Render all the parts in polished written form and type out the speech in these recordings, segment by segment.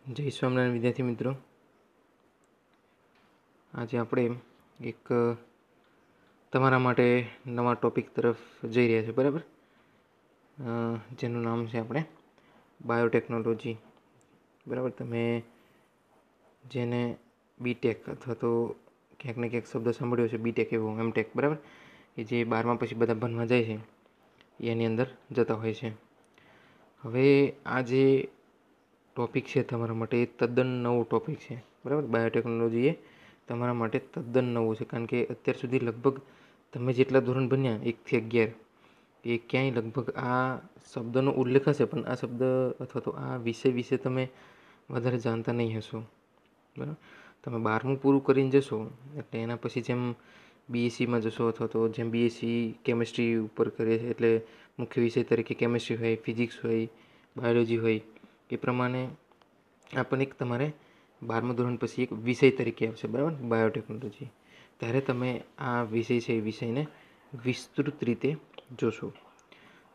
જય સ્વામિનારાયણ વિદ્યાર્થી મિત્રો, આજે આપણે એક તમારા માટે નવા ટોપિક તરફ જઈ રહ્યા છે. બરાબર, જેનું નામ છે આપણે બાયોટેકનોલોજી. બરાબર, તમે જેને બીટેક અથવા તો ક્યાંક ને ક્યાંક શબ્દ સાંભળ્યો છે, બીટેક એવો એમટેક. બરાબર, એ જે 12મા પછી બધા ભણવા જાય છે એની અંદર જતા હોય છે. હવે આ જે ટોપિક છે તમારા માટે એ તદ્દન નવો ટોપિક છે. બરાબર, બાયોટેકનોલોજી એ તમારા માટે તદ્દન નવું છે, કારણ કે અત્યાર સુધી લગભગ તમે જેટલા ધોરણ ભણ્યા 1 થી 11 એ ક્યાંય લગભગ આ શબ્દનો ઉલ્લેખ હશે, પણ આ શબ્દ અથવા તો આ વિષય વિશે તમે વધારે જાણતા નહીં હશો. બરાબર, તમે 12મું પૂરું કરીને જશો એટલે એના પછી જેમ બીએસસીમાં જશો અથવા તો જેમ બીએસસી કેમિસ્ટ્રી ઉપર કરે છે, એટલે મુખ્ય વિષય તરીકે કેમિસ્ટ્રી હોય, ફિઝિક્સ હોય, બાયોલોજી હોય, એ પ્રમાણે આપણને એક તમારે 12મા ધોરણ પછી એક વિષય તરીકે આવશે. બરાબર, બાયોટેકનોલોજી. ત્યારે તમે આ વિષય છે એ વિષયને વિસ્તૃત રીતે જોશો.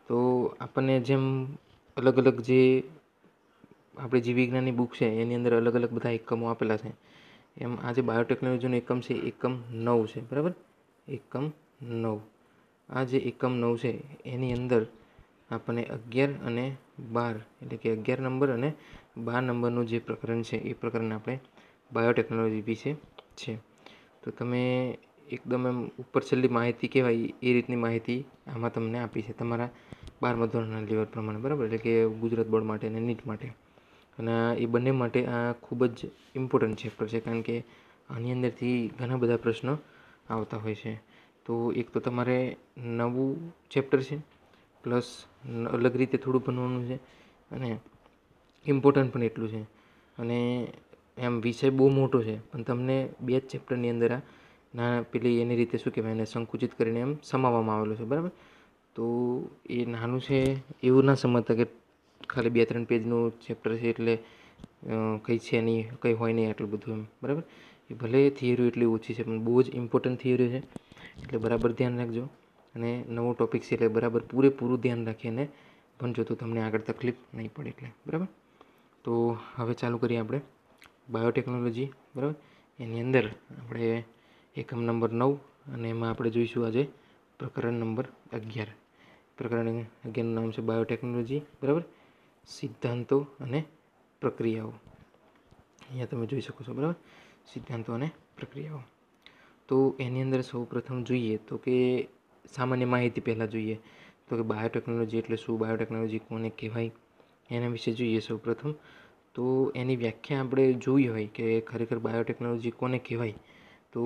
તો આપણને જેમ અલગ અલગ જે આપણે જીવ વિજ્ઞાનની બુક છે એની અંદર અલગ અલગ બધા એકમો આપેલા છે, એમ આ જે બાયોટેકનોલોજીનો એકમ છે એકમ 9 છે. બરાબર, એકમ 9. આ જે એકમ 9 છે એની અંદર આપણને 11 અને 12 એટલે કે 11 નંબર અને 12 નંબરનું જે પ્રકરણ છે એ પ્રકરણ આપણે બાયોટેકનોલોજી વિશે છે. તો તમે એકદમ એમ ઉપર છેલ્લી માહિતી કહેવાય એ રીતની માહિતી આમાં તમને આપી છે તમારા 12મા ધોરણના લેવલ પ્રમાણે. બરાબર, એટલે કે ગુજરાત બોર્ડ માટે અને નીટ માટે, અને એ બંને માટે આ ખૂબ જ ઇમ્પોર્ટન્ટ ચેપ્ટર છે, કારણ કે આની અંદરથી ઘણા બધા પ્રશ્નો આવતા હોય છે. તો એક તો તમારે નવું ચેપ્ટર છે, પ્લસ અલગ રીતે થોડું ભણવાનું છે, અને ઇમ્પોર્ટન્ટ પણ એટલું છે. અને એમ વિષય બહુ મોટો છે, પણ તમને 2 જ ચેપ્ટરની અંદર આ નાના પેલી એની રીતે શું કહેવાય એને સંકુચિત કરીને એમ સમાવવામાં આવેલું છે. બરાબર, તો એ નાનું છે એવું ના સમજતા કે ખાલી 2-3 પેજનું ચેપ્ટર છે એટલે કંઈ છે નહીં, કંઈ હોય નહીં આટલું બધું એમ. બરાબર, એ ભલે થિયરી એટલી ઓછી છે પણ બહુ જ ઇમ્પોર્ટન્ટ થિયરી છે, એટલે બરાબર ધ્યાન રાખજો. અને નવો ટોપિક છે એટલે બરાબર પૂરેપૂરું ધ્યાન રાખીને ભણજો, તો તમને આગળ તકલીફ નહીં પડે એટલે. બરાબર, તો હવે ચાલુ કરીએ આપણે બાયોટેકનોલોજી. બરાબર, એની અંદર આપણે એકમ નંબર 9 અને એમાં આપણે જોઈશું આજે પ્રકરણ નંબર 11. પ્રકરણ 11નું નામ છે બાયોટેકનોલોજી. બરાબર, સિદ્ધાંતો અને પ્રક્રિયાઓ. અહીંયા તમે જોઈ શકો છો. બરાબર, સિદ્ધાંતો અને પ્રક્રિયાઓ. તો એની અંદર સૌ પ્રથમ જોઈએ તો કે સામાન્ય માહિતી પહેલાં જોઈએ તો કે બાયોટેકનોલોજી એટલે શું, બાયોટેકનોલોજી કોને કહેવાય એના વિશે જોઈએ સૌ પ્રથમ. તો એની વ્યાખ્યા આપણે જોઈ હોય કે ખરેખર બાયોટેકનોલોજી કોને કહેવાય, તો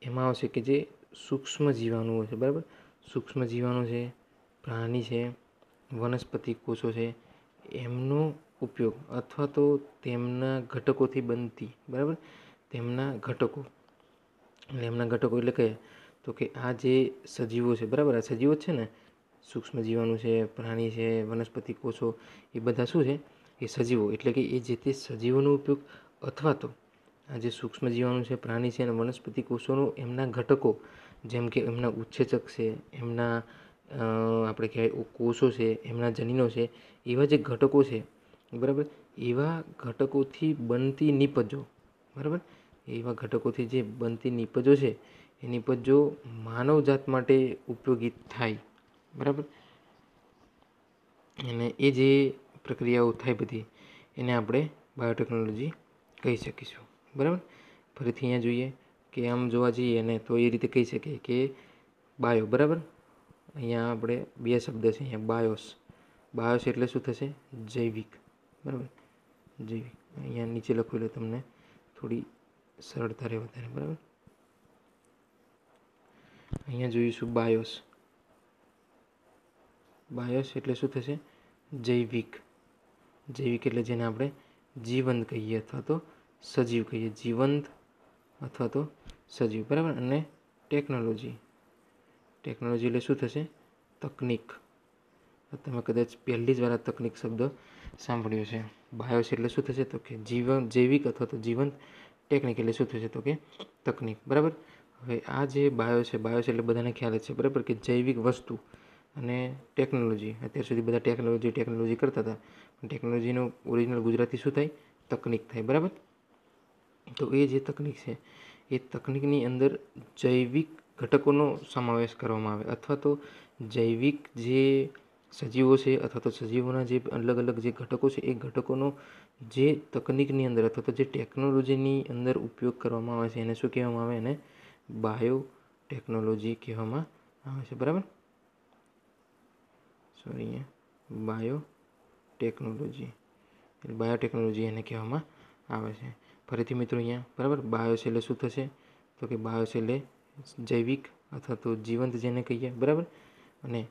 એમાં આવશે કે જે સૂક્ષ્મ જીવાણુઓ છે. બરાબર, સૂક્ષ્મ જીવાણુ છે, પ્રાણી છે, વનસ્પતિ કોષો છે, એમનો ઉપયોગ અથવા તો તેમના ઘટકોથી બનતી. બરાબર, તેમના ઘટકો એટલે એમના ઘટકો એટલે કયા, તો કે આ જે સજીવો છે. બરાબર, આ સજીવો છે ને, સૂક્ષ્મ જીવાણુ છે, પ્રાણી છે, વનસ્પતિ કોષો, એ બધા શું છે, એ સજીવો. એટલે કે એ જે તે સજીવોનો ઉપયોગ અથવા તો આ જે સૂક્ષ્મ જીવાણુ છે, પ્રાણી છે અને વનસ્પતિ કોષોનો એમના ઘટકો, જેમ કે એમના ઉત્સેચક છે, એમના આપણે કહેવાય કોષો છે, એમના જનીનો છે, એવા જે ઘટકો છે. બરાબર, એવા ઘટકોથી બનતી નિપજો. બરાબર, એવા ઘટકોથી જે બનતી નિપજો છે એ નિપજો માનવજાત માટે ઉપયોગી થાય. બરાબર, અને એ જે પ્રક્રિયાઓ થાય બધી એને આપણે બાયોટેકનોલોજી કહી શકીશું. બરાબર, ફરીથી અહીંયા જોઈએ કે આમ જોવા જઈએ ને તો એ રીતે કહી શકીએ કે બાયો. બરાબર, અહીંયા આપણે 2 શબ્દ છે અહીંયા, બાયોસ. બાયોસ એટલે શું થશે, જૈવિક. બરાબર, જૈવિક. અહીંયા નીચે લખેલું એટલે તમને થોડી સરળતા રહે વધારે. બરાબર, અહીંયા જોઈશું બાયોસ. બાયોસ એટલે શું થશે, જૈવિક. જૈવિક એટલે જેને આપણે જીવંત કહીએ અથવા તો સજીવ કહીએ, જીવંત અથવા તો સજીવ. બરાબર, અને ટેકનોલોજી. ટેકનોલોજી એટલે શું થશે, તકનિક. તમે કદાચ પહેલી જ વાર આ તકનિક શબ્દ સાંભળ્યો છે. બાયોસ એટલે શું થશે, તો કે જૈવિક અથવા તો જીવંત. ટેકનિક એટલે શું થશે, તો કે તકનિક. બરાબર, હવે આ જે બાયો છે, બાયોસ એટલે બધાને ખ્યાલ જ છે. બરાબર, કે જૈવિક વસ્તુ અને ટેકનોલોજી. અત્યાર સુધી બધા ટેકનોલોજી કરતા હતા, પણ ટેકનોલોજીનું ઓરિજિનલ ગુજરાતી શું થાય, તકનિક થાય, બરાબર. તો એ જે તકનિક છે એ તકનિકની અંદર જૈવિક ઘટકોનો સમાવેશ કરવામાં આવે, અથવા તો જૈવિક જે સજીવો છે અથવા તો સજીવોના જે અલગ અલગ જે ઘટકો છે એ ઘટકોનો જે તકનિકની અંદર અથવા તો જે ટેકનોલોજીની અંદર ઉપયોગ કરવામાં આવે છે એને શું કહેવામાં આવે? એને બાયો ટેકનોલોજી કહેવામાં આવે છે, બરાબર. સોરી, બાયો ટેકનોલોજી, બાયોટેકનોલોજી એને કહેવામાં આવે છે. ફરીથી મિત્રો અહીંયા, બરાબર, બાયો છે એટલે શું થશે? તો કે બાયો છે એટલે જૈવિક અથવા તો જીવંત જેને કહીએ, બરાબર. અને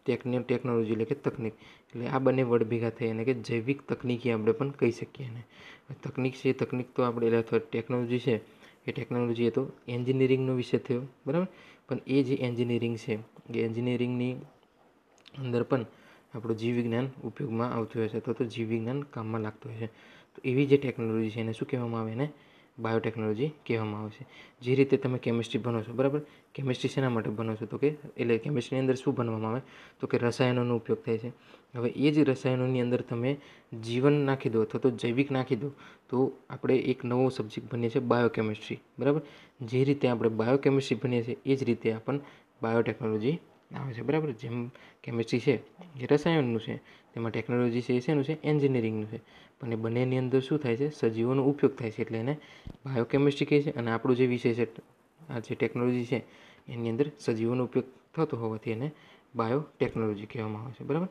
ટેકનોલોજી એટલે કે તકનિક, એટલે આ બંને વર્ડ ભેગા થઈ અને કે જૈવિક તકનિકી આપણે પણ કહી શકીએ એને. તકનિક છે, તકનિક તો આપણે અથવા ટેકનોલોજી છે એ ટેકનોલોજી એ તો એન્જિનિયરિંગનો વિષય થયો, બરાબર. પણ એ જે એન્જિનિયરિંગ છે એ એન્જિનિયરિંગની અંદર પણ આપણું જીવ વિજ્ઞાન ઉપયોગમાં આવતું હોય છે અથવા તો જીવ વિજ્ઞાન કામમાં લાગતું હોય છે. તો એવી જે ટેકનોલોજી છે એને શું કહેવામાં આવે? એને બાયોટેકનોલોજી કહેવામાં આવે છે. જે રીતે તમે કેમિસ્ટ્રી ભણો છો, બરાબર, કેમિસ્ટ્રી શેના માટે ભણો છો? તો કે એટલે કેમિસ્ટ્રીની અંદર શું ભણવામાં આવે? તો કે રસાયણોનો ઉપયોગ થાય છે. હવે એ જ રસાયણોની અંદર તમે જીવન નાખી દો અથવા તો જૈવિક નાખી દો તો આપણે એક નવો સબ્જેક્ટ ભણીએ છીએ બાયોકેમિસ્ટ્રી, બરાબર. જે રીતે આપણે બાયોકેમિસ્ટ્રી ભણીએ છીએ એ જ રીતે આપણને બાયોટેકનોલોજી આવે છે, બરાબર. જેમ કેમિસ્ટ્રી છે એ રસાયણનું છે, તેમાં ટેકનોલોજી છે એ શેનું છે? એન્જિનિયરિંગનું છે. પણ એ બંનેની અંદર શું થાય છે? સજીવોનો ઉપયોગ થાય છે, એટલે એને બાયોકેમિસ્ટ્રી કહે છે. અને આપણો જે વિષય છે આ જે ટેકનોલોજી છે એની અંદર સજીવોનો ઉપયોગ થતો હોવાથી એને બાયોટેકનોલોજી કહેવામાં આવે છે, બરાબર.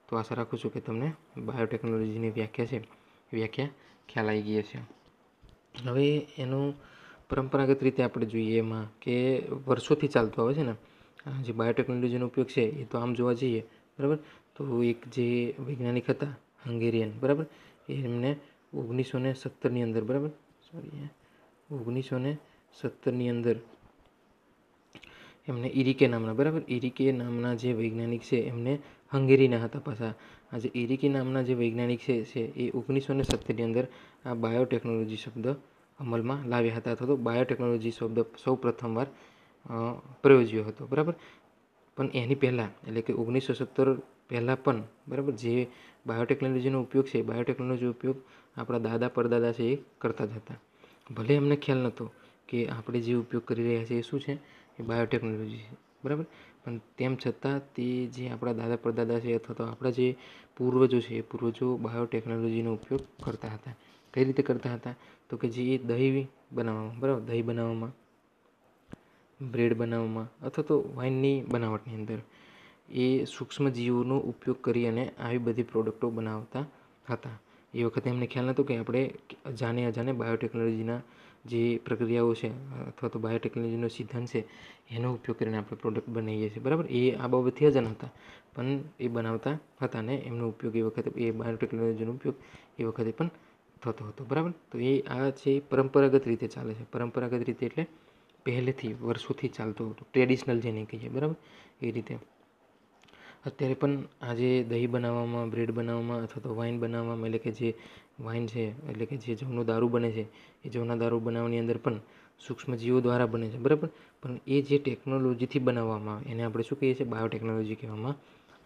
તો આશા રાખું છું કે તમને બાયોટેકનોલોજીની વ્યાખ્યા છે એ વ્યાખ્યા ખ્યાલ આવી ગઈ છે. હવે એનું પરંપરાગત રીતે આપણે જોઈએ એમાં કે વર્ષોથી ચાલતું આવે છે ને જે બાયોટેકનોલોજીનો ઉપયોગ છે એ તો આમ જોવા જઈએ, બરાબર, તો એક જે વૈજ્ઞાનિક હતા હંગેરિયન, બરાબર, એમને 1970ની અંદર, બરાબર, સોરી, 1970ની અંદર એમને ઇરિકે નામના, બરાબર, ઇરિકે નામના જે વૈજ્ઞાનિક છે એમને હંગેરીના હતા પાછા. આ જે ઇરિકે નામના જે વૈજ્ઞાનિક છે એ 1970ની અંદર આ બાયોટેકનોલોજી શબ્દ અમલમાં લાવ્યા હતા, અથવા તો બાયોટેકનોલોજી શબ્દ સૌ પ્રથમવાર પ્રયોજ્યો હતો, બરાબર. પણ એની પહેલાં એટલે કે 1970 પહેલાં પણ, બરાબર, જે બાયોટેકનોલોજીનો ઉપયોગ છે બાયોટેકનોલોજી ઉપયોગ આપણા દાદા પરદાદા છે એ કરતા જ હતા. ભલે એમને ખ્યાલ નહોતો કે આપણે જે ઉપયોગ કરી રહ્યા છીએ એ શું છે? એ બાયોટેકનોલોજી છે, બરાબર. પણ તેમ છતાં તે જે આપણા દાદા પરદાદા છે અથવા તો આપણા જે પૂર્વજો છે એ પૂર્વજો બાયોટેકનોલોજીનો ઉપયોગ કરતા હતા. કઈ રીતે કરતા હતા? તો કે જે દહીં બનાવવામાં, બરાબર, દહીં બનાવવામાં, બ્રેડ બનાવવામાં અથવા તો વાઇનની બનાવટની અંદર એ સૂક્ષ્મ જીવોનો ઉપયોગ કરી અને આવી બધી પ્રોડક્ટો બનાવતા હતા. એ વખતે એમને ખ્યાલ નહોતો કે આપણે અજાણે બાયોટેકનોલોજીના જે પ્રક્રિયાઓ છે અથવા તો બાયોટેકનોલોજીનો સિદ્ધાંત છે એનો ઉપયોગ કરીને આપણે પ્રોડક્ટ બનાવીએ છીએ, બરાબર. એ આ બાબતથી અજાણ હતા, પણ એ બનાવતા હતા ને એમનો ઉપયોગ એ વખતે એ બાયોટેકનોલોજીનો ઉપયોગ એ વખતે પણ થતો હતો, બરાબર. તો એ આ છે પરંપરાગત રીતે ચાલે છે. પરંપરાગત રીતે એટલે પહેલેથી વર્ષોથી ચાલતું હતું, ટ્રેડિશનલ જેને કહીએ, બરાબર, એ રીતે. અત્યારે પણ આજે દહીં બનાવવામાં, બ્રેડ બનાવવામાં અથવા તો વાઇન બનાવવામાં, એટલે કે જે વાઇન છે એટલે કે જે જવનો દારૂ બને છે એ જવના દારૂ બનાવવાની અંદર પણ સૂક્ષ્મજીવો દ્વારા બને છે, બરાબર. પણ એ જે ટેકનોલોજીથી બનાવવામાં આવે એને આપણે શું કહીએ છીએ? બાયોટેકનોલોજી કહેવામાં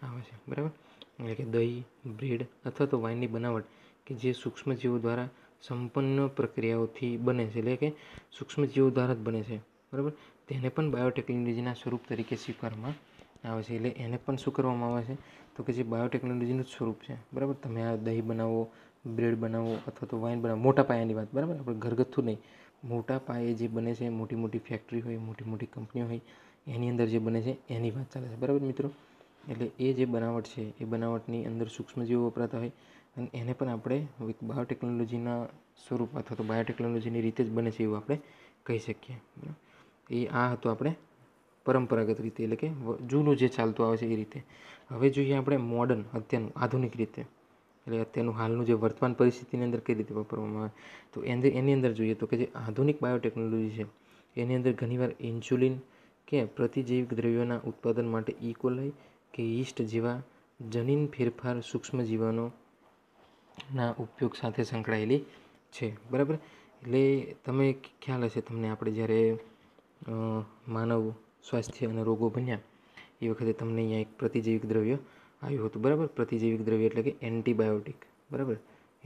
આવે છે, બરાબર. એટલે કે દહીં, બ્રેડ અથવા તો વાઇનની બનાવટ કે જે સૂક્ષ્મજીવો દ્વારા સંપન્ન પ્રક્રિયાઓથી બને છે, એટલે કે સૂક્ષ્મજીવો દ્વારા જ બને છે, બરાબર. તેને પણ બાયોટેકનોલોજીના સ્વરૂપ તરીકે સ્વીકારવામાં આવે છે. એટલે એને પણ શું કરવામાં આવે છે? તો કે જે બાયોટેકનોલોજીનું જ સ્વરૂપ છે, બરાબર. તમે આ દહીં બનાવો, બ્રેડ બનાવો અથવા તો વાઇન બનાવો, મોટા પાયાની વાત, બરાબર, આપણે ઘરગથ્થુ નહીં, મોટા પાયે જે બને છે, મોટી મોટી ફેક્ટરી હોય, મોટી મોટી કંપનીઓ હોય એની અંદર જે બને છે એની વાત ચાલે છે, બરાબર મિત્રો. એટલે એ જે બનાવટ છે એ બનાવટની અંદર સૂક્ષ્મજીવો વપરાતા હોય અને એને પણ આપણે બાયોટેકનોલોજીના સ્વરૂપ અથવા તો બાયોટેકનોલોજીની રીતે જ બને છે એવું આપણે કહી શકીએ. એ આ હતું આપણે પરંપરાગત રીતે એટલે કે જૂનું જે ચાલતું આવે છે એ રીતે. હવે જોઈએ આપણે મોડર્ન, અત્યારનું આધુનિક રીતે, એટલે અત્યારનું હાલનું જે વર્તમાન પરિસ્થિતિની અંદર કઈ રીતે વાપરવામાં આવે તો એની અંદર જોઈએ તો કે જે આધુનિક બાયોટેકનોલોજી છે એની અંદર ઘણીવાર ઇન્સ્યુલિન કે પ્રતિજૈવિક દ્રવ્યોના ઉત્પાદન માટે ઇકોલાઈ કે યીસ્ટ જેવા જનીન ફેરફાર સૂક્ષ્મજીવોના ઉપયોગ સાથે સંકળાયેલી છે, બરાબર. એટલે તમે ખ્યાલ હશે તમને આપણે જ્યારે માનવ સ્વાસ્થ્ય અને રોગો ભણ્યા એ વખતે તમને અહીંયા એક પ્રતિજૈવિક દ્રવ્ય આવ્યું હતું, બરાબર. પ્રતિજૈવિક દ્રવ્ય એટલે કે એન્ટીબાયોટિક, બરાબર.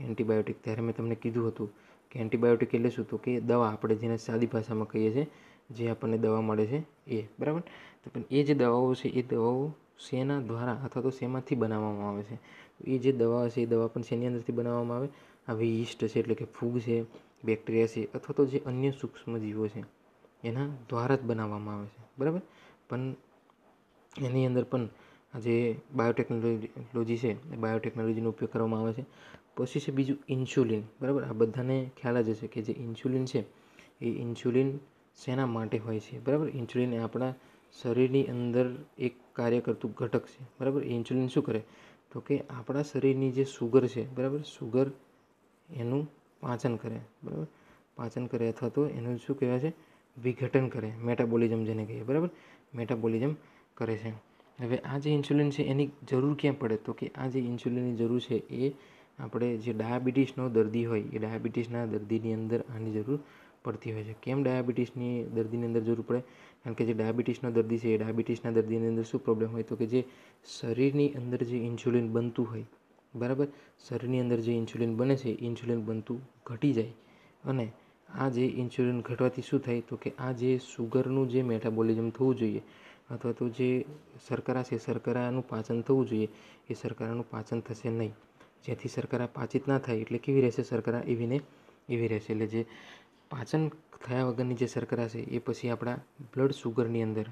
એન્ટીબાયોટિક, ત્યારે મેં તમને કીધું હતું કે એન્ટીબાયોટિક એટલે શું, તો કે દવા, આપણે જેને સાદી ભાષામાં કહીએ છીએ, જે આપણને દવા મળે છે એ, બરાબર. તો પણ એ જે દવાઓ છે એ દવાઓ શેના દ્વારા અથવા તો શેમાંથી બનાવવામાં આવે છે? એ જે દવા છે એ દવા પણ શેની અંદરથી બનાવવામાં આવે? આવી યીસ્ટ છે એટલે કે ફૂગ છે, બેક્ટેરિયા છે, અથવા તો જે અન્ય સૂક્ષ્મજીવો છે એના દ્વારા જ બનાવવામાં આવે છે, બરાબર. પણ એની અંદર પણ આ જે બાયોટેકનોલોજી છે એ બાયોટેકનોલોજીનો ઉપયોગ કરવામાં આવે છે. પછી છે બીજું ઇન્સ્યુલિન, બરાબર. આ બધાને ખ્યાલ જ હશે કે જે ઇન્સ્યુલિન છે એ ઇન્સ્યુલિન શેના માટે હોય છે, બરાબર. ઇન્સ્યુલિન એ આપણા શરીરની અંદર એક કાર્ય કરતું ઘટક છે, બરાબર. એ ઇન્સ્યુલિન શું કરે, તો કે આપણા શરીરની જે સુગર છે, બરાબર, સુગર એનું પાચન કરે, બરાબર. પાચન કરે અથવા તો એનું શું કહેવાય છે, વિઘટન કરે, મેટાબોલિઝમ જેને કહીએ, બરાબર. મેટાબોલિઝમ કરે છે. હવે આ જે ઇન્સ્યુલિન છે એની જરૂર ક્યાં પડે, તો કે આ જે ઇન્સ્યુલિનની જરૂર છે એ આપણે જે ડાયાબિટીસનો દર્દી હોય એ ડાયાબિટીસના દર્દીની અંદર આની જરૂર પડતી હોય છે. કેમ ડાયાબિટીસની દર્દીની અંદર જરૂર પડે? કારણ કે જે ડાયાબિટીસનો દર્દી છે એ ડાયાબિટીસના દર્દીની અંદર શું પ્રોબ્લેમ હોય, તો કે જે શરીરની અંદર જે ઇન્સ્યુલિન બનતું હોય, બરાબર, શરીરની અંદર જે ઇન્સ્યુલિન બને છે એ ઇન્સ્યુલિન બનતું ઘટી જાય. અને આ જે ઇન્સ્યુલિન ઘટવાથી શું થાય, તો કે આ જે સુગરનું જે મેટાબોલિઝમ થવું જોઈએ અથવા તો જે શર્કરા છે, શર્કરાનું પાચન થવું જોઈએ, એ શર્કરાનું પાચન થશે નહીં. જેથી શર્કરા પાચિત ના થાય એટલે કેવી રહેશે શર્કરા, એવીને એવી રહેશે. એટલે જે પાચન થયા વગરની જે શર્કરા છે એ પછી આપણા બ્લડ સુગરની અંદર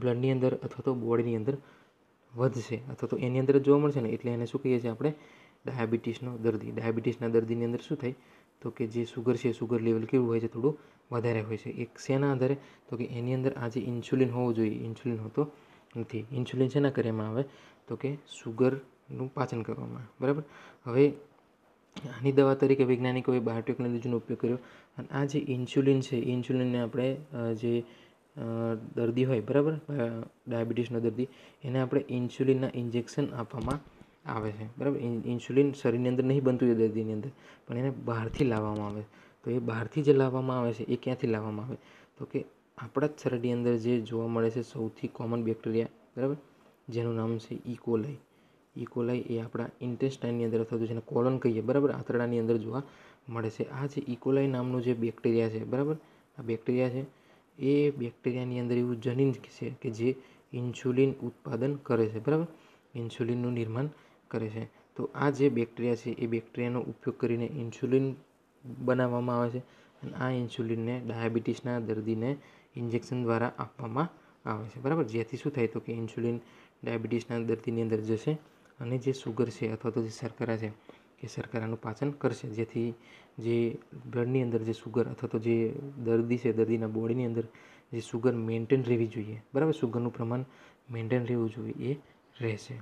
બ્લડની અંદર અથવા તો બોડીની અંદર વધશે અથવા તો એની અંદર જોવા મળશે ને, એટલે એને શું કહીએ છીએ આપણે, ડાયાબિટીસનો દર્દી. ડાયાબિટીસના દર્દીની અંદર શું થાય, તો કે જે સુગર છે, સુગર લેવલ કેવું હોય છે, થોડું વધારે હોય છે. એક શેના આધારે, તો કે એની અંદર આ જે ઇન્સ્યુલિન હોવું જોઈએ, ઇન્સ્યુલિન હોતો નથી. ઇન્સ્યુલિન શેના કરવામાં આવે, તો કે સુગરનું પાચન કરવામાં આવે, બરાબર. હવે આની દવા તરીકે વૈજ્ઞાનિકોએ બાયોટેકનોલોજીનો ઉપયોગ કર્યો. અને આ જે ઇન્સ્યુલિન છે એ ઇન્સ્યુલિનને આપણે જે દર્દી હોય, બરાબર, ડાયાબિટીસનો દર્દી, એને આપણે ઇન્સ્યુલિનના ઇન્જેક્શન આપવામાં આવે છે, બરાબર. ઇન્સ્યુલિન શરીરની અંદર નહીં બનતું એ દર્દીની અંદર, પણ એને બહારથી લાવવામાં આવે. તો એ બહારથી જે લાવવામાં આવે છે એ ક્યાંથી લાવવામાં આવે, તો કે આપણા જ શરીરની અંદર જે જોવા મળે છે સૌથી કોમન બેક્ટેરિયા, બરાબર, જેનું નામ છે ઇકોલાઈ. ઇકોલાઈ એ આપણા ઇન્ટેસ્ટાઇનની અંદર અથવા તો જેને કોલોન કહીએ, બરાબર, આંતરડાની અંદર જોવા મળે છે. આ જે ઇકોલાઈ નામનું જે બેક્ટેરિયા છે, બરાબર, આ બેક્ટેરિયા છે એ બેક્ટેરિયાની અંદર એવું જનીન છે કે જે ઇન્સ્યુલિન ઉત્પાદન કરે છે, બરાબર, ઇન્સ્યુલિનનું નિર્માણ કરે છે. તો આ જે બેક્ટેરિયા છે એ બેક્ટેરિયાનો ઉપયોગ કરીને ઇન્સ્યુલિન બનાવવામાં આવે છે. અને આ ઇન્સ્યુલિનને ડાયાબિટીસના દર્દીને ઇન્જેક્શન દ્વારા આપવામાં આવે છે, બરાબર. જેથી શું થાય, તો કે ઇન્સ્યુલિન ડાયાબિટીસના દર્દીની અંદર જશે અને જે સુગર છે અથવા તો જે શર્કરા છે એ શર્કરાનું પાચન કરશે. જેથી જે બ્લડની અંદર જે સુગર અથવા તો જે દર્દી છે, દર્દીના બોડીની અંદર જે સુગર મેન્ટેન રહેવી જોઈએ, બરાબર, સુગરનું પ્રમાણ મેન્ટેન રહેવું જોઈએ એ રહેશે,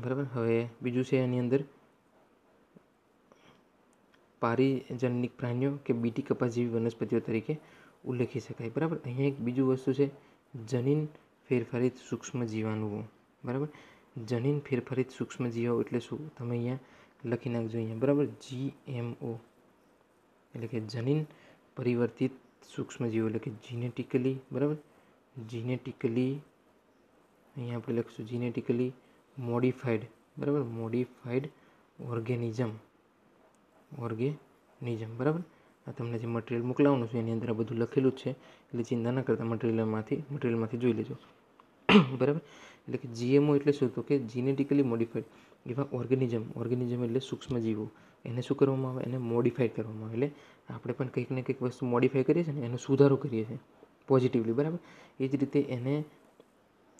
બરાબર. હવે બીજું છે એની અંદર પારિજનનિક પ્રાણીઓ કે બીટી કપાસ જેવી વનસ્પતિઓ તરીકે ઉલ્લેખી શકાય, બરાબર. અહીંયા એક બીજું વસ્તુ છે જનીન ફેરફારિત સૂક્ષ્મ જીવાણુઓ, બરાબર. જનીન ફેરફારિત સૂક્ષ્મ જીવાણુ એટલે શું, તમે અહીંયા લખી નાખજો અહીંયા, બરાબર. GMO એટલે કે જનીન પરિવર્તિત સૂક્ષ્મજીવો એટલે કે જીનેટિકલી, બરાબર, જીનેટિકલી અહીંયા આપણે લખીશું જીનેટિકલી મોડિફાઈડ, બરાબર, મોડિફાઈડ ઓર્ગેનિઝમ, બરાબર. આ તમને જે મટીરિયલ મોકલાવવાનું છે એની અંદર આ બધું લખેલું જ છે, એટલે ચિંતા ન કરતા મટીરિયલમાંથી જોઈ લેજો, બરાબર. એટલે કે GMO એટલે શું, તો કે જીનેટિકલી મોડિફાઈડ એવા ઓર્ગેનિઝમ એટલે સૂક્ષ્મજીવો, એને શું કરવામાં આવે, એને મોડિફાઈડ કરવામાં આવે. એટલે આપણે પણ કંઈક ને કંઈક વસ્તુ મોડિફાઈ કરીએ છીએ ને, એનો સુધારો કરીએ છીએ પોઝિટિવલી, બરાબર. એ જ રીતે એને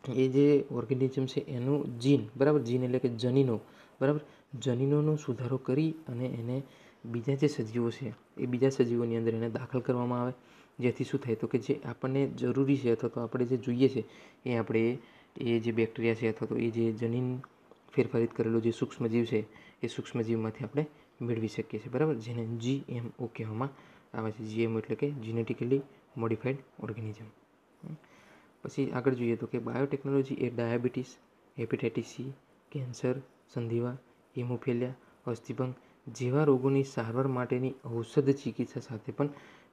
એ જે ઓર્ગેનિઝમ છે એનું જીન, બરાબર, જીન એટલે કે જનીનો, બરાબર, જનીનોનો સુધારો કરી અને એને બીજા જે સજીવો છે એ બીજા સજીવોની અંદર એને દાખલ કરવામાં આવે. જેથી શું થાય, તો કે જે આપણને જરૂરી છે અથવા તો આપણે જે જોઈએ છે એ આપણે એ જે બેક્ટેરિયા છે અથવા તો એ જે જનીન ફેરફારિત કરેલો જે સૂક્ષ્મજીવ છે એ સૂક્ષ્મજીવમાંથી આપણે મેળવી શકીએ છીએ, બરાબર, જેને GMO કહેવામાં આવે છે. GMO એટલે કે જીનેટિકલી મોડિફાઈડ ઓર્ગેનિઝમ. પછી આગળ જોઈએ તો કે બાયોટેકનોલોજી એ ડાયાબિટીસ, હેપેટાઇટિસ સી, કેન્સર, સંધિવા, હિમોફિલિયા, અસ્થિભંગ જેવા રોગોની સારવાર માટેની ઔષધ ચિકિત્સા સાથે પણ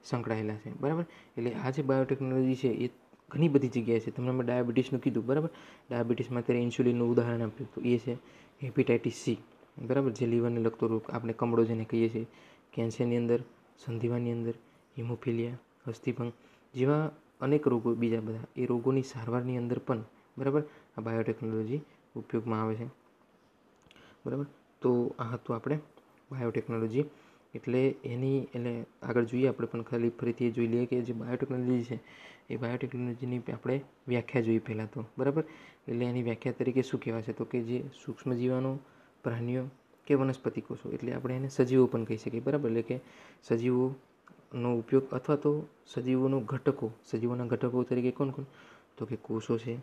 સંકળાયેલા છે, બરાબર. એટલે આ જે બાયોટેકનોલોજી છે એ ઘણી બધી જગ્યાએ છે. તમને મેં ડાયાબિટીસનું કીધું, બરાબર. ડાયાબિટીસમાં અત્યારે ઇન્સ્યુલિનનું ઉદાહરણ આપ્યું તો એ છે. હેપેટાઇટિસ સી, બરાબર, જે લીવરને લગતો રોગ આપણે કમળો જેને કહીએ છીએ, કેન્સરની અંદર, સંધિવાની અંદર, હિમોફિલિયા, અસ્થિભંગ જેવા અનેક રોગો, બીજા બધા એ રોગોની સારવારની અંદર પણ બરાબર આ બાયોટેકનોલોજી ઉપયોગમાં આવે છે. બરાબર, તો આ હતું આપણે બાયોટેકનોલોજી એટલે આગળ જોઈએ આપણે, પણ ખાલી ફરીથી એ જોઈ લઈએ કે જે બાયોટેકનોલોજી છે એ બાયોટેકનોલોજીની આપણે વ્યાખ્યા જોઈએ પહેલાં તો. બરાબર, એટલે એની વ્યાખ્યા તરીકે શું કહેવાશે તો કે જે સૂક્ષ્મ જીવાનો, પ્રાણીઓ કે વનસ્પતિ કોષો, એટલે આપણે એને સજીવો પણ કહી શકીએ. બરાબર, એટલે કે સજીવોનો ઉપયોગ અથવા તો સજીવોના ઘટકો તરીકે કોણ કોણ તો કે કોષો છે,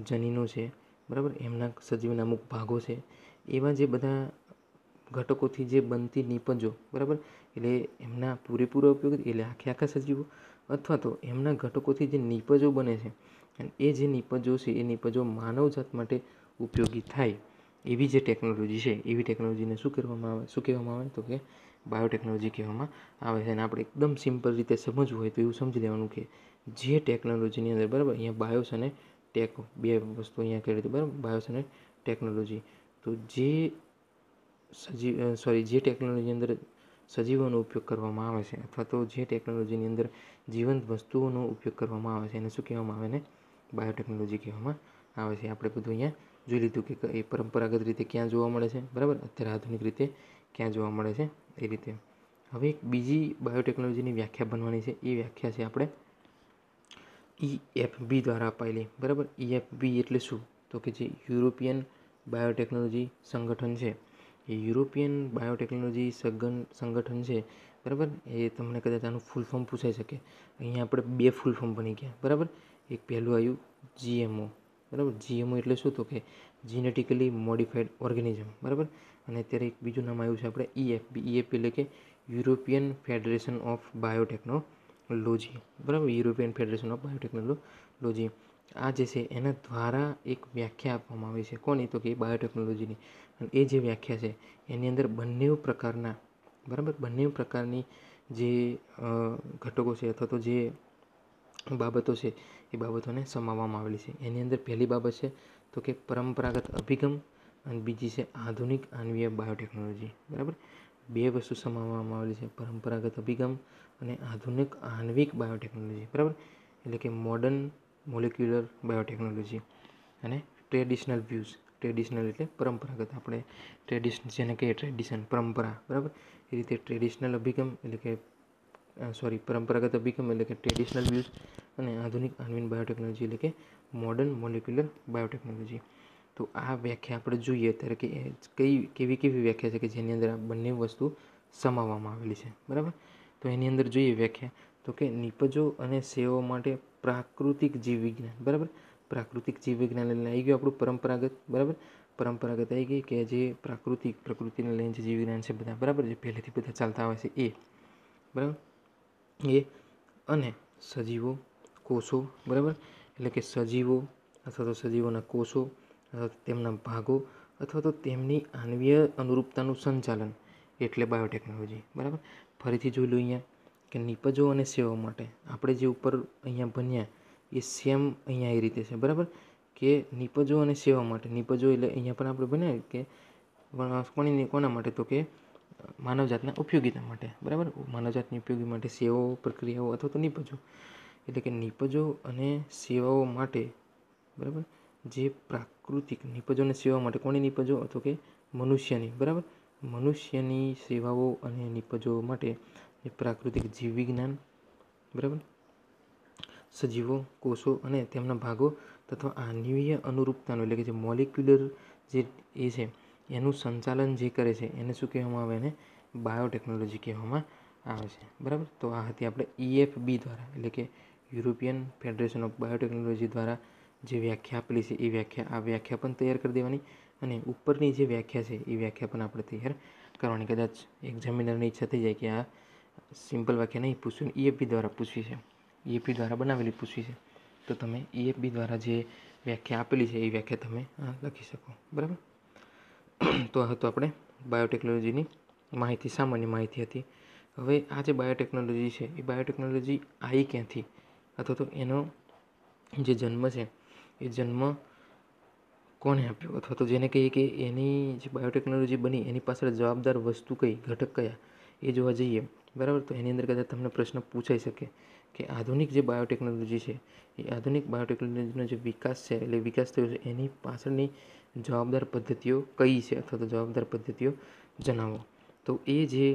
જનીનો છે, બરાબર, એમના સજીવના અમુક ભાગો છે, એવા જે બધા ઘટકોથી જે બનતી નીપજો, બરાબર, એટલે એમના પૂરેપૂરો ઉપયોગ એટલે આખા સજીવો અથવા તો એમના ઘટકોથી જે નીપજો બને છે અને એ જે નીપજો છે એ નીપજો માનવજાત માટે ઉપયોગી થાય એવી જે ટેકનોલોજી છે, એવી ટેકનોલોજીને શું કહેવામાં આવે તો કે બાયોટેકનોલોજી કહેવામાં આવે છે. અને આપણે એકદમ સિમ્પલ રીતે સમજવું હોય તો એવું સમજી લેવાનું કે જે ટેકનોલોજીની અંદર, બરાબર, અહીંયા બાયોસ અને ટેક બે વસ્તુ અહીંયા કરી હતી. બરાબર, બાયોસ અને ટેકનોલોજી. તો જે ટેકનોલોજીની અંદર સજીવોનો ઉપયોગ કરવામાં આવે છે અથવા તો જે ટેકનોલોજીની અંદર જીવંત વસ્તુઓનો ઉપયોગ કરવામાં આવે છે એને શું કહેવામાં આવે ને બાયોટેકનોલોજી કહેવામાં આવે છે. આપણે બધું અહીંયા જોઈ લીધું કે એ પરંપરાગત રીતે ક્યાં જોવા મળે છે, બરાબર, અત્યારે આધુનિક રીતે ક્યાં જોવા મળે છે એ રીતે. હવે એક બીજી બાયોટેકનોલોજીની વ્યાખ્યા બનવાની છે. એ વ્યાખ્યા છે આપણે EFB દ્વારા અપાયેલી. બરાબર, EFB એટલે શું તો કે જે યુરોપિયન બાયોટેકનોલોજી સંગઠન છે, એ યુરોપિયન બાયોટેકનોલોજી સંગઠન છે, બરાબર, એ તમને કદાચ આનું ફૂલ ફોર્મ પૂછાઈ શકે. અહીંયા આપણે બે ફૂલ ફોર્મ બની ગયા. બરાબર, એક પહેલું આવ્યું GMO. બરાબર, GMO એટલે શું તો કે જીનેટિકલી મોડિફાઈડ ઓર્ગેનિઝમ. બરાબર, અને અત્યારે એક બીજું નામ આવ્યું છે આપણે EFB. EFB એટલે કે યુરોપિયન ફેડરેશન ઓફ બાયોટેકનોલોજી. બરાબર, યુરોપિયન ફેડરેશન ઓફ બાયોટેકનોલોજી. આ જે છે એના દ્વારા એક વ્યાખ્યા આપવામાં આવી છે. કોની તો કે બાયોટેકનોલોજીની. અને એ જે વ્યાખ્યા છે એની અંદર બંને પ્રકારની જે ઘટકો છે અથવા તો જે બાબતો છે એ બાબતોને સમાવવામાં આવેલી છે. એની અંદર પહેલી બાબત છે તો કે પરંપરાગત અભિગમ અને બીજી છે આધુનિક આણ્વીય બાયોટેકનોલોજી. બરાબર, બે વસ્તુ સમાવવામાં આવેલી છે, પરંપરાગત અભિગમ અને આધુનિક આણ્વિક બાયોટેકનોલોજી. બરાબર, એટલે કે મોડર્ન મોલિક્યુલર બાયોટેકનોલોજી અને ટ્રેડિશનલ વ્યૂઝ. ટ્રેડિશનલ એટલે પરંપરાગત, આપણે જેને કહીએ ટ્રેડિશન, પરંપરા. બરાબર, એ રીતે ટ્રેડિશનલ અભિગમ એટલે કે પરંપરાગત અભિગમ એટલે કે ટ્રેડિશનલ વ્યૂઝ અને આધુનિક આણ્વિક બાયોટેકનોલોજી એટલે કે મોડર્ન મોલિક્યુલર બાયોટેકનોલોજી. તો આ વ્યાખ્યા આપણે જોઈએ અત્યારે કે કેવી વ્યાખ્યા છે કે જેની અંદર આ બંને વસ્તુ સમાવવામાં આવેલી છે. બરાબર, તો એની અંદર જોઈએ વ્યાખ્યા તો કે નિપજો અને સેવાઓ માટે પ્રાકૃતિક જીવવિજ્ઞાન. બરાબર, પ્રાકૃતિક જીવવિજ્ઞાન એટલે આવી ગયું આપણું પરંપરાગત. બરાબર, પરંપરાગત આવી ગઈ કે જે પ્રકૃતિને લઈને જે જીવવિજ્ઞાન છે બધા, બરાબર, જે પહેલેથી બધા ચાલતા આવે છે એ. બરાબર, એ અને સજીવો, કોષો. બરાબર, એટલે કે સજીવો અથવા તો સજીવોના કોષો અથવા તેમના ભાગો અથવા તો તેમની આણ્વીય અનુરૂપતાનું સંચાલન એટલે બાયોટેકનોલોજી. બરાબર, ફરીથી જોઈ લો અહીંયા કે નિપજો અને સેવાઓ માટે આપણે જે ઉપર અહીંયા ભણ્યા એ સેમ અહીંયા એ રીતે છે. બરાબર, કે નિપજો અને સેવા માટે. નિપજો એટલે અહીંયા પણ આપણે ભણ્યા કે કોના માટે તો કે માનવજાતના ઉપયોગિતા માટે. બરાબર, માનવજાતની ઉપયોગી માટે સેવાઓ, પ્રક્રિયાઓ અથવા તો નિપજો એટલે કે નિપજો અને સેવાઓ માટે. બરાબર, જે પ્રાકૃતિક નિપજો અને સેવા માટે કોની નિપજો તો કે મનુષ્યની. બરાબર, મનુષ્યની સેવાઓ અને નિપજો માટે જે પ્રાકૃતિક જીવવિજ્ઞાન, બરાબર, સજીવો, કોષો અને તેમના ભાગો તથા આણ્વીય અનુરૂપતાનું એટલે કે જે મોલિક્યુલર જે એ છે એનું સંચાલન જે કરે છે એને શું કહેવામાં આવે? એને બાયોટેકનોલોજી કહેવામાં આવે છે. બરાબર, તો આ હતી આપણે EFB દ્વારા એટલે કે યુરોપિયન ફેડરેશન ઓફ બાયોટેકનોલોજી દ્વારા જે વ્યાખ્યા આપેલી છે એ વ્યાખ્યા પણ તૈયાર કરી દેવાની અને ઉપરની જે વ્યાખ્યા છે એ વ્યાખ્યા પણ આપણે તૈયાર કરવાની. કદાચ એક્ઝામિનરની ઈચ્છા થઈ જાય કે આ સિમ્પલ વ્યાખ્યા નહીં પૂછવી, EFB દ્વારા પૂછવી છે, EFB દ્વારા બનાવેલી પૂછવી છે, તો તમે EFB દ્વારા જે વ્યાખ્યા આપેલી છે એ વ્યાખ્યા તમે લખી શકો. બરાબર, તો આ હતું આપણે બાયોટેકનોલોજીની માહિતી, સામાન્ય માહિતી હતી. હવે આ જે બાયોટેકનોલોજી છે એ બાયોટેકનોલોજી આવી ક્યાંથી અથવા તો એનો જે જન્મ છે એ જન્મ કોને આપ્યો, અથવા તો જેને કહીએ કે એની જે બાયોટેકનોલોજી બની એની પાછળ જવાબદાર વસ્તુ કઈ, ઘટક કયા, એ જોવા જઈએ, બરાબર. તો એની અંદર કદાચ તમને પ્રશ્ન પૂછાઈ શકે કે આધુનિક જે બાયોટેકનોલોજી છે એ આધુનિક બાયોટેકનોલોજીનો જે વિકાસ છે, એટલે વિકાસ થયો છે, એની પાછળની જવાબદાર પદ્ધતિઓ કઈ છે, અથવા તો જવાબદાર પદ્ધતિઓ જણાવો. તો એ જે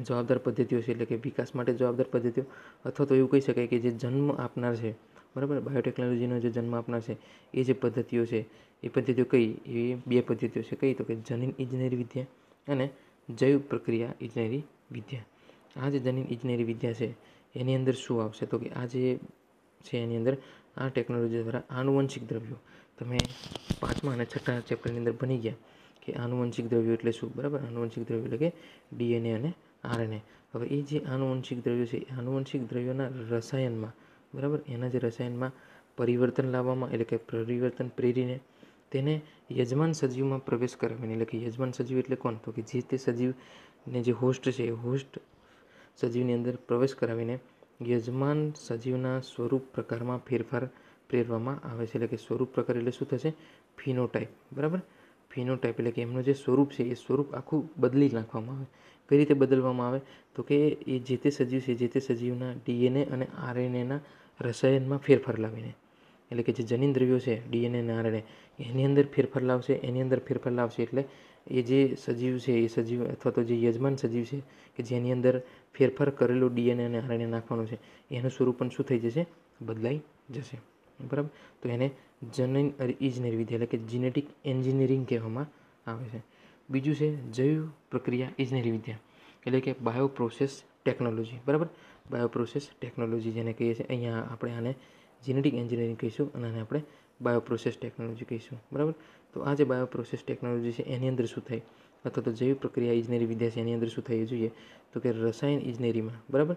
જવાબદાર પદ્ધતિઓ છે, એટલે કે વિકાસ માટે જવાબદાર પદ્ધતિઓ, અથવા તો એવું કહી શકાય કે જે જન્મ આપનાર છે, બરાબર, બાયોટેકનોલોજીનો જે જન્મ આપનાર છે એ જે પદ્ધતિઓ છે, એ પદ્ધતિઓ કઈ, એ બે પદ્ધતિઓ છે. કઈ? તો કે જનીન ઇજનેરી વિદ્યા અને જૈવ પ્રક્રિયા ઇજનેરી વિદ્યા. આ જે જનીન ઇજનેરી વિદ્યા છે એની અંદર શું આવશે, તો કે આ જે છે એની અંદર આ ટેકનોલોજી દ્વારા આનુવંશિક દ્રવ્યો, તમે 5મા અને 6ઠા ચેપ્ટરની અંદર ભણી ગયા કે આનુવંશિક દ્રવ્યો એટલે શું, બરાબર. આનુવંશિક દ્રવ્યો એટલે કે ડીએનએ અને આરએનએ. હવે એ જે આનુવંશિક દ્રવ્યો છે, આનુવંશિક દ્રવ્યોના રસાયણમાં, બરાબર, એના જે રસાયણમાં પરિવર્તન લાવવામાં, એટલે કે પરિવર્તન પ્રેરીને તેને યજમાન સજીવમાં પ્રવેશ કરાવીને, એટલે કે યજમાન સજીવ એટલે કોણ, તો કે જે તે સજીવને જે હોસ્ટ છે એ હોસ્ટ સજીવની અંદર પ્રવેશ કરાવીને યજમાન સજીવના સ્વરૂપ પ્રકારમાં ફેરફાર પ્રેરવામાં આવે છે. એટલે કે સ્વરૂપ પ્રકાર એટલે શું થશે, ફિનોટાઈપ, બરાબર. ફિનોટાઈપ એટલે કે એમનું જે સ્વરૂપ છે એ સ્વરૂપ આખું બદલી નાખવામાં આવે. કઈ રીતે બદલવામાં આવે, તો કે એ જે તે સજીવ છે, જે તે સજીવના ડીએનએ અને આરએનએના રસાયણમાં ફેરફાર લાવીને, એટલે કે જે જનીન દ્રવ્યો છે ડીએનએ અને આરએનએ, એની અંદર ફેરફાર લાવશે. એની અંદર ફેરફાર લાવશે એટલે એ જે સજીવ છે એ સજીવ, અથવા તો જે યજમાન સજીવ છે કે જેની અંદર ફેરફાર કરેલો ડીએનએ અને આરએનએ નાખવાનો છે, એનું સ્વરૂપ પણ શું થઈ જશે, બદલાઈ જશે, બરાબર. તો એને જનીન ઇજનેરી વિદ્યા એટલે કે જીનેટિક એન્જિનિયરિંગ કહેવામાં આવે છે. બીજું છે જૈવ પ્રક્રિયા ઇજનેરી વિદ્યા, એટલે કે બાયો પ્રોસેસ ટેકનોલોજી, બરાબર. બાયો પ્રોસેસ ટેકનોલોજી જેને કહીએ છીએ, અહીંયા આપણે આને જીનેટિક એન્જિનિયરિંગ કહીશું અને આને આપણે બાયો પ્રોસેસ ટેકનોલોજી કહીશું, બરાબર. તો આ જે બાયો પ્રોસેસ ટેકનોલોજી છે એની અંદર શું થાય, અથવા તો જૈવ પ્રક્રિયા ઇજનેરી વિદ્યા છે એની અંદર શું થાય જોઈએ, તો કે રસાયણ ઇજનેરીમાં, બરાબર,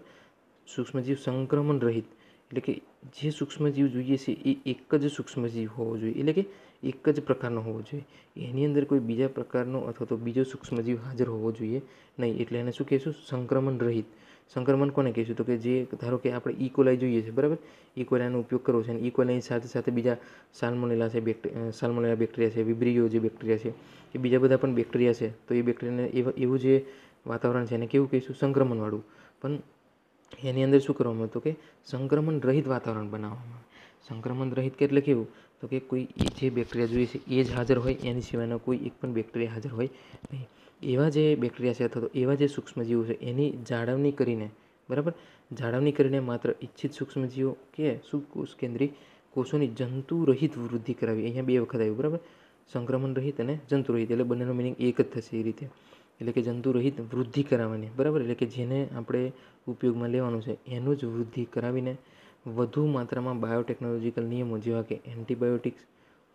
સૂક્ષ્મજીવ સંક્રમણ રહિત, એટલે કે જે સૂક્ષ્મજીવ જોઈએ છે એ એક જ સૂક્ષ્મજીવ હોવો જોઈએ, એટલે કે એક જ પ્રકારનો હોવો જોઈએ. એની અંદર કોઈ બીજા પ્રકારનો અથવા તો બીજો સૂક્ષ્મજીવ હાજર હોવો જોઈએ નહીં. એટલે એને શું કહીશું, સંક્રમણ રહિત. સંક્રમણ કોને કહીશું, તો કે જે ધારો કે આપણે ઇકોલાઈ જોઈએ છે, બરાબર, ઇકોલાઈનો ઉપયોગ કરવો છે અને ઇકોલાઈની સાથે સાથે બીજા સાલ્મોનેલા છે, સાલ્મોનેલા બેક્ટેરિયા છે, વિબ્રિયો જે બેક્ટેરિયા છે, એ બીજા બધા પણ બેક્ટેરિયા છે. તો એ બેક્ટેરિયાને એવું જે વાતાવરણ છે એને કેવું કહીશું, સંક્રમણવાળું. પણ એની અંદર શું કરવામાં આવે, તો કે સંક્રમણ રહિત વાતાવરણ બનાવવામાં આવે. સંક્રમણ રહિત કે એટલે કેવું, તો કે કોઈ જે બેક્ટેરિયા જોઈએ છે એ જ હાજર હોય, એની સિવાયના કોઈ એક પણ બેક્ટેરિયા હાજર હોય નહીં. એવા જે બેક્ટેરિયા છે અથવા તો એવા જે સૂક્ષ્મજીવો છે એની જાળવણી કરીને, બરાબર, જાળવણી કરીને માત્ર ઇચ્છિત સૂક્ષ્મજીવો કે સુકોષ કેન્દ્રી કોષોની જંતુ રહિત વૃદ્ધિ કરાવી. અહીંયા બે વખત આવ્યું, બરાબર, સંક્રમણ રહિત અને જંતુ રહિત, એટલે બંનેનો મિનિંગ એક જ થશે એ રીતે. એટલે કે જંતુ રહિત વૃદ્ધિ કરાવવાની, બરાબર, એટલે કે જેને આપણે ઉપયોગમાં લેવાનું છે એનું જ વૃદ્ધિ કરાવીને વધુ માત્રામાં બાયોટેકનોલોજીકલ નિયમો જેવા કે એન્ટીબાયોટિક્સ,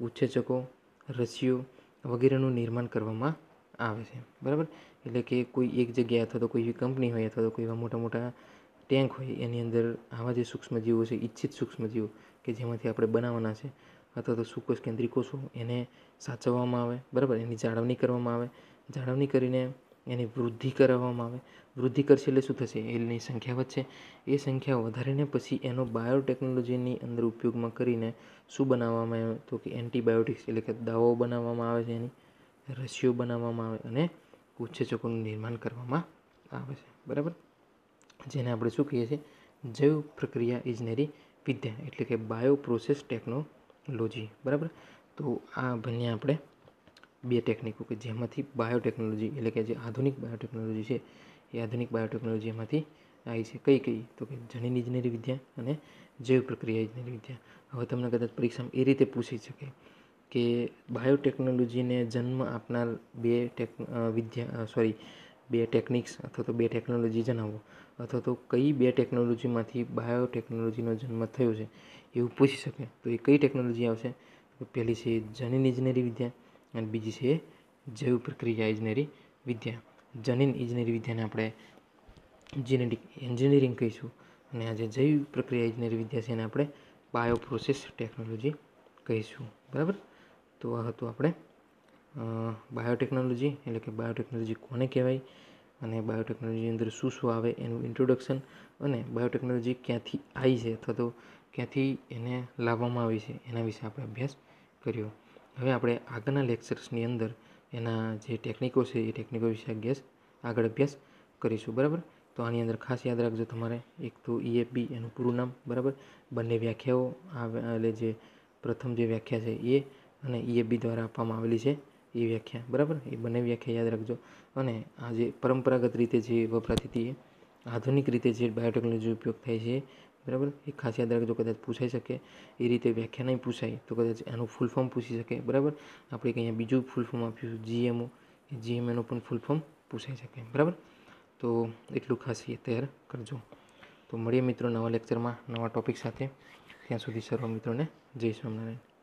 ઉત્સેચકો, રસીઓ વગેરેનું નિર્માણ કરવામાં આવે છે, બરાબર. એટલે કે કોઈ એક જગ્યાએ અથવા તો કોઈ એવી કંપની હોય અથવા તો કોઈ એવા મોટા મોટા ટેન્ક હોય એની અંદર આવા જે સૂક્ષ્મજીવો છે, ઈચ્છિત સૂક્ષ્મજીવો કે જેમાંથી આપણે બનાવવાના છે, અથવા તો સુકોષ કેન્દ્રી કોષો, એને સાચવવામાં આવે, બરાબર, એની જાળવણી કરવામાં આવે. જાળવણી કરીને એની વૃદ્ધિ કરાવવામાં આવે. વૃદ્ધિ કરશે એટલે શું થશે, એની સંખ્યા વધશે. એ સંખ્યા વધારીને પછી એનો બાયોટેકનોલોજીની અંદર ઉપયોગમાં કરીને શું બનાવવામાં આવે, તો કે એન્ટીબાયોટિક્સ એટલે કે દવાઓ બનાવવામાં આવે છે, એની રસીઓ બનાવવામાં આવે અને ઉત્સેચકોનું નિર્માણ કરવામાં આવે છે, બરાબર. જેને આપણે શું કહીએ છીએ, જૈવ પ્રક્રિયા ઇજનેરી વિદ્યા, એટલે કે બાયો પ્રોસેસ ટેકનોલોજી, બરાબર. તો આ ભણ્યા આપણે બે ટેકનિકો કે જેમાંથી બાયોટેકનોલોજી એટલે કે જે આધુનિક બાયોટેકનોલોજી છે એ આધુનિક બાયોટેકનોલોજી એમાંથી આવી છે. કઈ કઈ, તો કે જનીન ઇજનેરી વિદ્યા અને જૈવ પ્રક્રિયા ઇજનેરી વિદ્યા. હવે તમને કદાચ પરીક્ષામાં એ રીતે પૂછી શકે કે બાયોટેકનોલોજીને જન્મ આપનાર બે ટેકનિક્સ અથવા તો બે ટેકનોલોજી જણાવો, અથવા તો કઈ બે ટેકનોલોજીમાંથી બાયોટેકનોલોજીનો જન્મ થયો છે એવું પૂછી શકે. તો એ કઈ ટેકનોલોજી આવશે, તો પહેલી છે જનીન ઇજનેરી વિદ્યા અને બીજી છે જૈવ પ્રક્રિયા ઇજનેરી વિદ્યા. જનીન ઇજનેરી વિદ્યાને આપણે જીનેટિક એન્જિનિયરિંગ કહીશું અને આ જે જૈવ પ્રક્રિયા ઇજનેરી વિદ્યા છે એને આપણે બાયો પ્રોસેસ ટેકનોલોજી કહીશું, બરાબર. તો આ હતું આપણે બાયોટેકનોલોજી, એટલે કે બાયોટેકનોલોજી કોને કહેવાય અને બાયોટેકનોલોજીની અંદર શું શું આવે એનું ઇન્ટ્રોડક્શન, અને બાયોટેકનોલોજી ક્યાંથી આવી છે અથવા તો ક્યાંથી એને લાવવામાં આવી છે એના વિશે આપણે અભ્યાસ કર્યો. હવે આપણે આગળના લેક્ચર્સની અંદર એના જે ટેકનિકો છે એ ટેકનિકો વિશે આગળ અભ્યાસ કરીશું. બરાબર. તો આની અંદર ખાસ યાદ રાખજો તમારે, એક તો EFB એનું પૂરું નામ. બરાબર. બંને વ્યાખ્યાઓ એટલે જે પ્રથમ જે વ્યાખ્યા છે એ અને EFB દ્વારા આપવામાં આવેલી છે એ વ્યાખ્યા. બરાબર. એ બંને વ્યાખ્યા યાદ રાખજો. અને આ જે પરંપરાગત રીતે જે વપરાતી હતી એ આધુનિક રીતે જે બાયોટેકનોલોજી ઉપયોગ થાય છે, બરાબર, એ ખાસ યાદ રાખજો. કદાચ પૂછાઈ શકે એ રીતે વ્યાખ્યા નહીં પૂછાય તો કદાચ એનું ફૂલ ફોર્મ પૂછી શકે. બરાબર. આપણે અહીંયા બીજું ફૂલ ફોર્મ આપ્યું GMO, એ GMOનું પણ ફૂલ ફોર્મ પૂછાઈ શકે. બરાબર. તો એટલું ખાસ એ તૈયાર કરજો. તો મળીએ મિત્રો નવા લેક્ચરમાં નવા ટૉપિક સાથે. ત્યાં સુધી સર્વ મિત્રોને જય સ્વામિનારાયણ.